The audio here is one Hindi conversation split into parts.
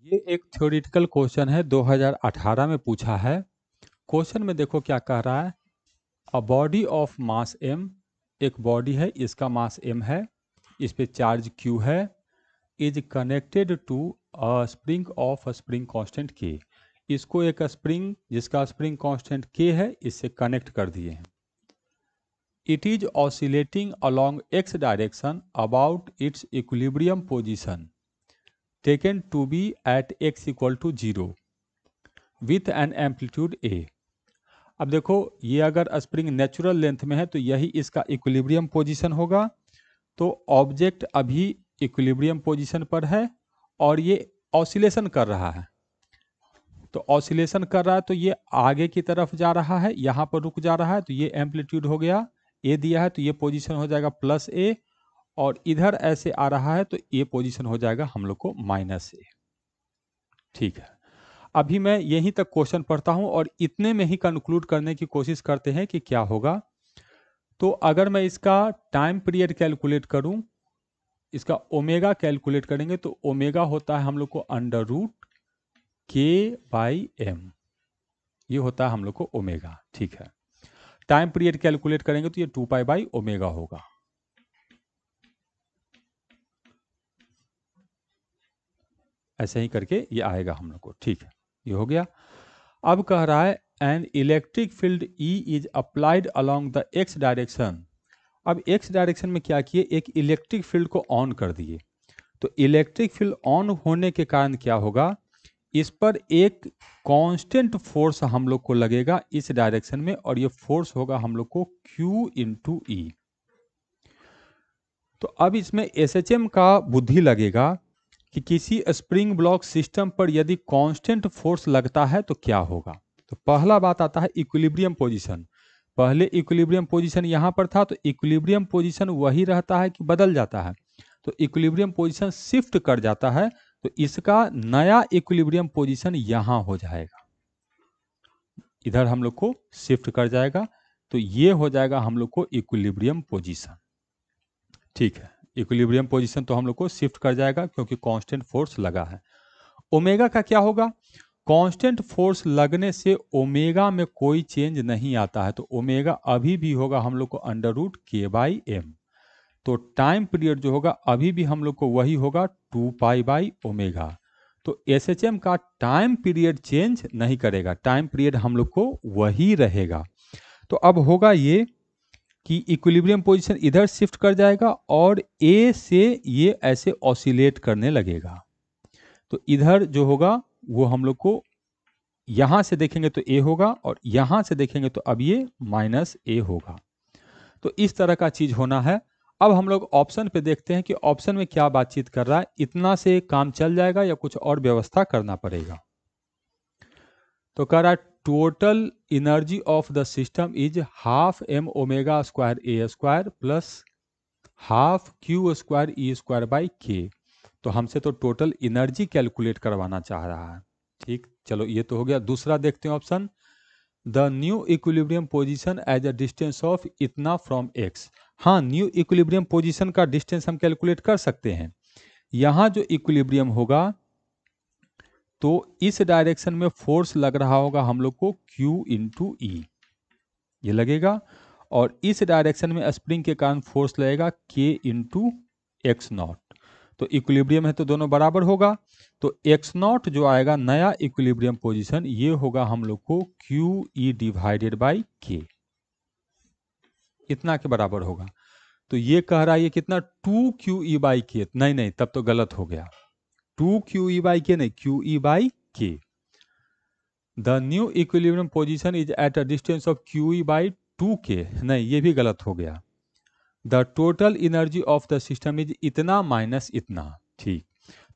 ये एक थ्योरेटिकल क्वेश्चन है 2018 में पूछा है। क्वेश्चन में देखो क्या कह रहा है। A body of mass m, एक बॉडी है, इसका मास m है, इस पे चार्ज q है, is connected to a spring of a spring constant k। इसको एक स्प्रिंग जिसका स्प्रिंग कांस्टेंट k है इससे कनेक्ट कर दिए हैं। It is oscillating along x direction about its equilibrium position taken to be at x equal to 0 with an amplitude a। अब देखो ये अगर स्प्रिंग नेचुरल लेंथ में है तो यही इसका इक्विलिब्रियम पोजीशन होगा। तो ऑब्जेक्ट अभी इक्विलिब्रियम पोजीशन पर है और ये ऑसिलेशन कर रहा है। तो ऑसिलेशन कर रहा है तो ये आगे की तरफ जा रहा है, यहाँ पर रुक जा रहा है, तो ये एम्पलीट्यूड हो गया a दिया है तो ये पोजीशन हो जाएगा प्लस a, और इधर ऐसे आ रहा है तो ये पोजीशन हो जाएगा हम लोग को माइनस a। ठीक है, अभी मैं यहीं तक क्वेश्चन पढ़ता हूं और इतने में ही कंक्लूड करने की कोशिश करते हैं कि क्या होगा। तो अगर मैं इसका टाइम पीरियड कैलकुलेट करूं, इसका ओमेगा कैलकुलेट करेंगे तो ओमेगा होता है हम लोग को अंडर रूट के बाई एम, ये होता है हम लोग को ओमेगा। ठीक है, टाइम पीरियड कैलकुलेट करेंगे तो ये 2 पाई बाई ओमेगा होगा। ऐसे ही करके ये आएगा हम लोग को। ठीक है, ये हो गया। अब कह रहा है an electric field E is applied along the x direction. अब एक्स डायरेक्शन में क्या किए, एक इलेक्ट्रिक फील्ड को ऑन कर दिए। तो इलेक्ट्रिक फील्ड ऑन होने के कारण क्या होगा, इस पर एक कांस्टेंट फोर्स हम लोग को लगेगा इस डायरेक्शन में, और ये फोर्स होगा हम लोग को Q इंटू ई। तो अब इसमें SHM का बुद्धि लगेगा कि किसी स्प्रिंग ब्लॉक सिस्टम पर यदि कांस्टेंट फोर्स लगता है तो क्या होगा। तो पहला बात आता है इक्विलिब्रियम पोजीशन। पहले इक्विलिब्रियम पोजीशन यहाँ पर था, तो इक्विलिब्रियम पोजीशन वही रहता है कि बदल जाता है। तो इक्विलिब्रियम पोजीशन शिफ्ट कर जाता है, तो इसका नया इक्विलिब्रियम पोजीशन यहाँ हो जाएगा, इधर हम लोग को शिफ्ट कर जाएगा, तो ये हो जाएगा हम लोग को इक्विलिब्रियम पोजीशन। ठीक है, इक्विलिब्रियम पोजीशन तो हम लोग को शिफ्ट कर जाएगा क्योंकि कांस्टेंट फोर्स लगा है। ओमेगा का क्या होगा, कांस्टेंट फोर्स लगने से ओमेगा में कोई चेंज नहीं आता है, तो ओमेगा अभी भी होगा हम लोग को अंडर रूट के बाई एम। तो टाइम पीरियड जो होगा अभी भी हम लोग को वही होगा 2 पाई बाई ओमेगा। तो SHM का टाइम पीरियड चेंज नहीं करेगा, टाइम पीरियड हम लोग को वही रहेगा। तो अब होगा ये कि इक्विलिब्रियम पोजीशन इधर शिफ्ट कर जाएगा और A से ये ऐसे ऑसिलेट करने लगेगा। तो इधर जो होगा वो हम लोग को यहां से देखेंगे तो A होगा, और यहां से देखेंगे तो अब ये माइनस A होगा। तो इस तरह का चीज होना है। अब हम लोग ऑप्शन पे देखते हैं कि ऑप्शन में क्या बातचीत कर रहा है। इतना से काम चल जाएगा या कुछ और व्यवस्था करना पड़ेगा। तो कह रहा है total energy of the system is half m omega square a square plus half q square e square by k। तो हमसे तो टोटल एनर्जी कैलकुलेट करवाना चाह रहा है। ठीक, चलो ये तो हो गया। दूसरा देखते हैं option, the new equilibrium position as a distance of इतना फ्रॉम x। हाँ, न्यू इक्विलिब्रियम पोजीशन का डिस्टेंस हम कैलकुलेट कर सकते हैं। यहाँ जो इक्विलिब्रियम होगा तो इस डायरेक्शन में फोर्स लग रहा होगा हम लोग को Q इंटू ई, ये लगेगा, और इस डायरेक्शन में स्प्रिंग के कारण फोर्स लगेगा K इंटू एक्स नॉट। तो इक्विलिब्रियम है तो दोनों बराबर होगा, तो एक्स नॉट जो आएगा नया इक्विलिब्रियम पोजीशन, ये होगा हम लोग को Q E divided by K, इतना के बराबर होगा। तो ये कह रहा है ये कितना 2Q E बाई K, नहीं नहीं तब तो गलत हो गया, 2Q E बाई K नहीं, Q E by K। The new equilibrium position is at a distance of Q E by 2K, नहीं ये भी गलत हो गया। The total energy of the system is इतना माइनस इतना। ठीक,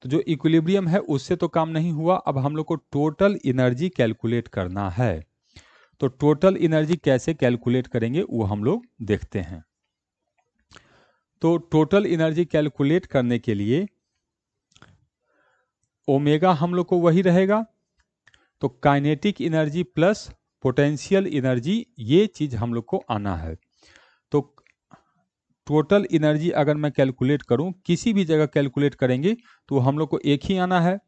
तो जो इक्विलिब्रियम है उससे तो काम नहीं हुआ, अब हम लोग को टोटल एनर्जी कैलकुलेट करना है। तो टोटल एनर्जी कैसे कैलकुलेट करेंगे वो हम लोग देखते हैं। तो टोटल एनर्जी कैलकुलेट करने के लिए ओमेगा हम लोग को वही रहेगा, तो kinetic energy plus potential energy, ये चीज हम लोग को आना है। तो टोटल एनर्जी अगर मैं कैलकुलेट करूं, किसी भी जगह कैलकुलेट करेंगे तो हम लोग को एक ही आना है,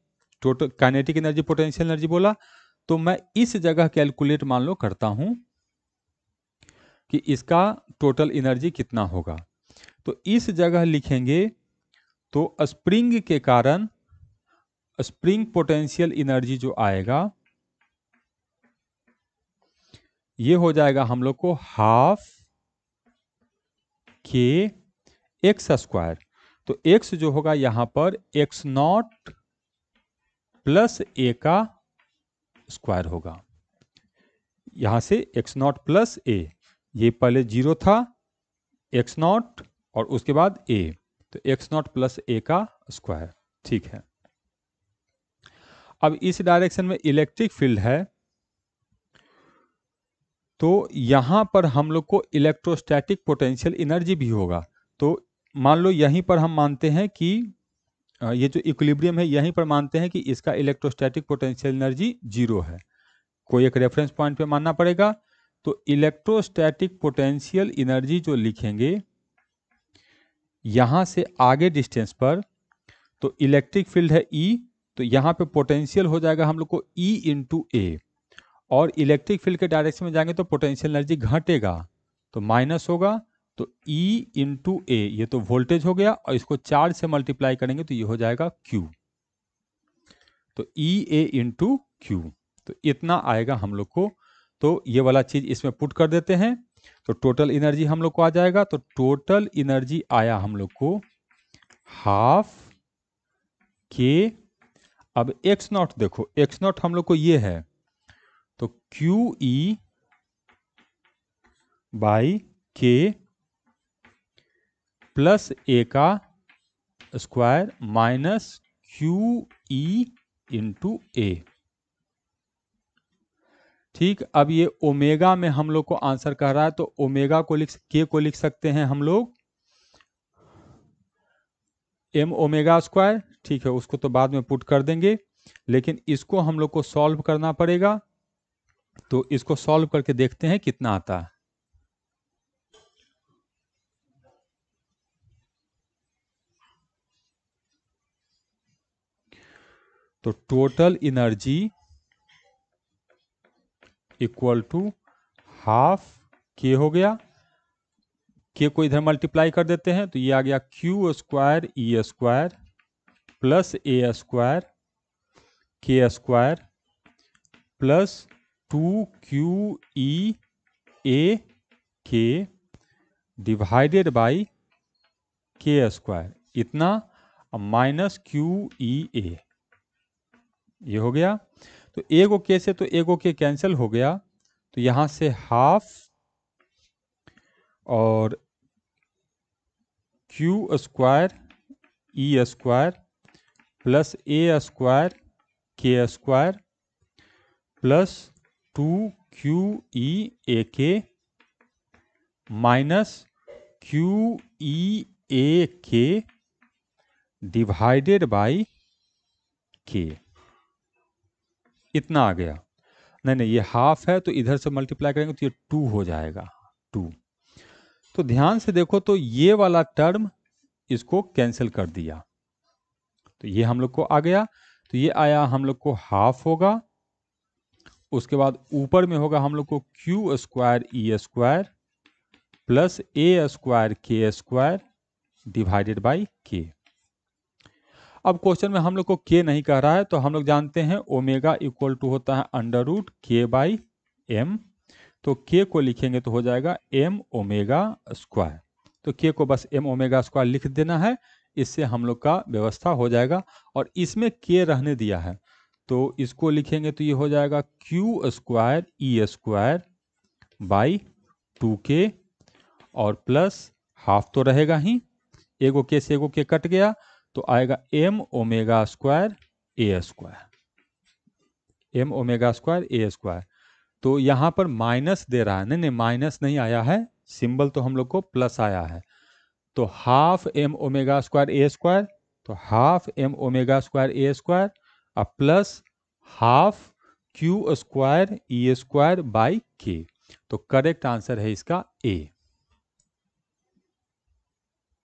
total kinetic energy potential energy बोला, तो मैं इस जगह कैलकुलेट मान लो करता हूं कि इसका टोटल एनर्जी कितना होगा। तो इस जगह लिखेंगे तो स्प्रिंग के कारण स्प्रिंग पोटेंशियल एनर्जी जो आएगा ये हो जाएगा हम लोग को हाफ के एक्स स्क्वायर। तो एक्स जो होगा यहां पर एक्स नॉट प्लस ए का स्क्वायर होगा। यहां से एक्स नॉट प्लस ए, ये पहले 0 था एक्स नॉट और उसके बाद ए, तो एक्स नॉट प्लस ए का स्क्वायर। ठीक है, अब इस डायरेक्शन में इलेक्ट्रिक फील्ड है, तो यहां पर हम लोग को इलेक्ट्रोस्टैटिक पोटेंशियल एनर्जी भी होगा। तो मान लो यहीं पर हम मानते हैं कि ये जो इक्विलिब्रियम है यहीं पर मानते हैं कि इसका इलेक्ट्रोस्टैटिक पोटेंशियल एनर्जी 0 है, कोई एक रेफरेंस पॉइंट पे मानना पड़ेगा। तो इलेक्ट्रोस्टैटिक पोटेंशियल एनर्जी जो लिखेंगे यहां से आगे डिस्टेंस पर, तो इलेक्ट्रिक फील्ड है E, तो यहां पे पोटेंशियल हो जाएगा हम लोग को E इंटू ए, और इलेक्ट्रिक फील्ड के डायरेक्शन में जाएंगे तो पोटेंशियल एनर्जी घटेगा तो माइनस होगा, तो E इंटू ए, ये तो वोल्टेज हो गया, और इसको चार्ज से मल्टीप्लाई करेंगे तो ये हो जाएगा Q, तो E A इंटू क्यू, तो इतना आएगा हम लोग को। तो ये वाला चीज इसमें पुट कर देते हैं, तो टोटल एनर्जी हम लोग को आ जाएगा। तो टोटल एनर्जी आया हम लोग को हाफ के, अब एक्स नॉट देखो, एक्स नॉट हम लोग को ये है, तो Q E by K plus A का square minus Q E into A. ठीक, अब ये ओमेगा में हम लोग को आंसर कह रहा है, तो ओमेगा को के को लिख सकते हैं हम लोग एम ओमेगा स्क्वायर। ठीक है, उसको तो बाद में पुट कर देंगे, लेकिन इसको हम लोग को सॉल्व करना पड़ेगा। तो इसको सॉल्व करके देखते हैं कितना आता है। तो total energy equal to half के हो गया, के को इधर मल्टीप्लाई कर देते हैं तो ये आ गया Q square E square plus ए स्क्वायर के स्क्वायर प्लस 2QE ए के डिवाइडेड बाई के स्क्वायर, इतना माइनस QE ए, ये हो गया। तो एगो के से तो एगो के कैंसिल हो गया, तो यहां से हाफ और Q square E square plus ए स्क्वायर के स्क्वायर प्लस 2QE ए के माइनस QE ए के डिवाइडेड बाई के, इतना आ गया। नहीं ये हाफ है, तो इधर से मल्टीप्लाई करेंगे तो ये 2 हो जाएगा, 2। तो ध्यान से देखो, तो ये वाला टर्म इसको कैंसिल कर दिया, तो ये हम लोग को आ गया। तो ये आया हम लोग को हाफ होगा, उसके बाद ऊपर में होगा हम लोग को Q square E square plus ए स्क्वायर के स्क्वायर डिवाइडेड बाई के। अब क्वेश्चन में हम लोग को के नहीं कह रहा है, तो हम लोग जानते हैं ओमेगा इक्वल टू होता है अंडर रूट के बाई एम, तो के को लिखेंगे तो हो जाएगा एम ओमेगा स्क्वायर। तो के को बस एम ओमेगा स्क्वायर लिख देना है, इससे हम लोग का व्यवस्था हो जाएगा। और इसमें के रहने दिया है, तो इसको लिखेंगे तो ये हो जाएगा Q square E square by 2k और प्लस हाफ तो रहेगा ही, एगो के से एगो के कट गया, तो आएगा एम ओमेगा स्क्वायर ए स्क्वायर, एम ओमेगा स्क्वायर ए स्क्वायर। तो यहाँ पर माइनस दे रहा है, नहीं माइनस नहीं आया है, सिंबल तो हम लोग को प्लस आया है। तो हाफ एम ओमेगा स्क्वायर ए स्क्वायर, तो हाफ एम ओमेगा स्क्वायर ए स्क्वायर और plus half Q square E square by के। तो करेक्ट आंसर है इसका ए।